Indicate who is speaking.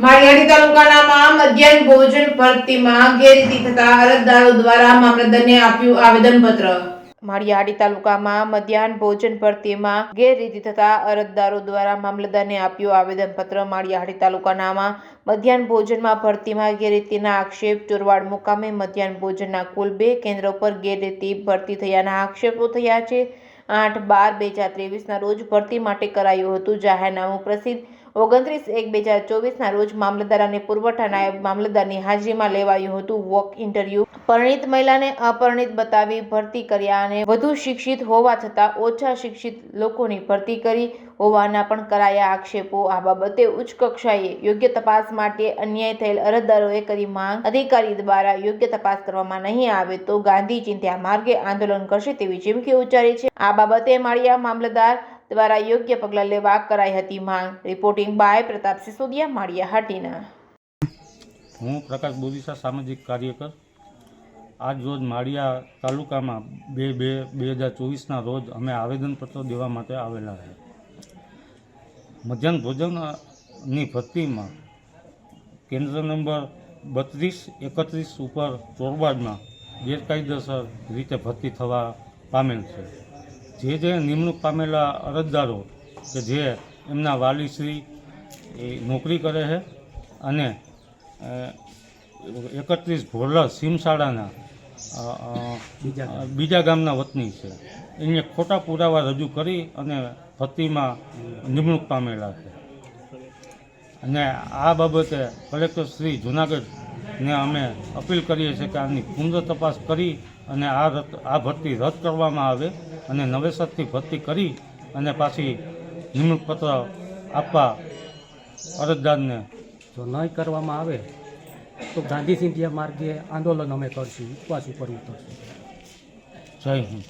Speaker 1: માળિયાડી તાલુકાના મધ્યાહન ભોજન ભરતીમાં ગેરરીતિ થતા અરજદારો દ્વારા મામલતદારને આપ્યું આવેદનપત્ર। માળિયાડી તાલુકામાં મધ્યાહન ભોજન ભરતીમાં ગેરરીતિ થતા અરજદારો દ્વારા મામલતદારને આપ્યું આવેદનપત્ર। માળિયાડી તાલુકાના મધ્યાહન ભોજનમાં ભરતીમાં ગેરરીતિના આક્ષેપ। ચોરવાડ મુકામે મધ્યાહન ભોજનના કુલ 2 કેન્દ્રો પર ગેરરીતિ ભરતી થયાના આક્ષેપો થયા છે। 8/12/2023 રોજ ભરતી માટે કરાયું હતું જાહેરનામું પ્રસિદ્ધ 29/1/2024 રોજ મામલતદાર અને પુરવઠા નાયબ મામલતદારની હાજરીમાં લેવાયું હતું વોક ઇન્ટરવ્યુ। પરિણીત મહિલાને અપરિણીત બતાવી ભરતી કર્યા અને વધુ શિક્ષિત હોવા છતાં ઓછા શિક્ષિત લોકોની ભરતી કરી હોવાના પણ કરાયા આક્ષેપો। આ બાબતે ઉચ્ચ કક્ષાએ યોગ્ય તપાસ માટે અન્યાય થયેલ અરજદારોએ કરી માંગ। અધિકારી દ્વારા યોગ્ય તપાસ કરવામાં નહીં આવે તો ગાંધી ચિંધ્યા માર્ગે આંદોલન કરશે તેવી ચીમકી ઉચ્ચારી છે। આ બાબતે માળિયા મામલતદાર દ્વારા યોગ્ય પગલાં લેવા કરાઈ હતી માંગ। Reporting by Pratap Sisodia, Maliya Hatina.
Speaker 2: હું પ્રકાશ બોરીસા, સામાજિક કાર્યકર। આજ રોજ માળિયા તાલુકામાં 2/2/2024 રોજ અમે આવેદનપત્ર દેવા માટે આવેલા છે। મધ્યાહન ભોજનની ભરતીમાં કેન્દ્ર નંબર 32-31 ઉપર ચોરવાડમાં ગેરકાયદેસર રીતે ભરતી થવા પામેલ છે। જે નિમણૂક પામેલા અરજદારો કે જે એમના વાલીશ્રી નોકરી કરે છે અને 31 ભોરલા સીમશાળાના બીજા ગામના વતની છે, એને ખોટા પુરાવા રજૂ કરી અને ભરતીમાં નિમણૂક પામેલા છે। અને આ બાબતે કલેક્ટર શ્રી જૂનાગઢને અમે અપીલ કરીએ છીએ કે આની પુનઃ તપાસ કરી અને આ ભરતી રદ કરવામાં આવે અને નવેસરથી ભરતી કરી અને પાછી નિમણૂક પત્ર આપવા અરજદારને
Speaker 3: જો નહીં કરવામાં આવે તો ગાંધી ચિંધ્યા માર્ગે આંદોલન અમે કરશું, ઉપવાસ ઉપર ઉતરશું।
Speaker 2: જય હિન્દ।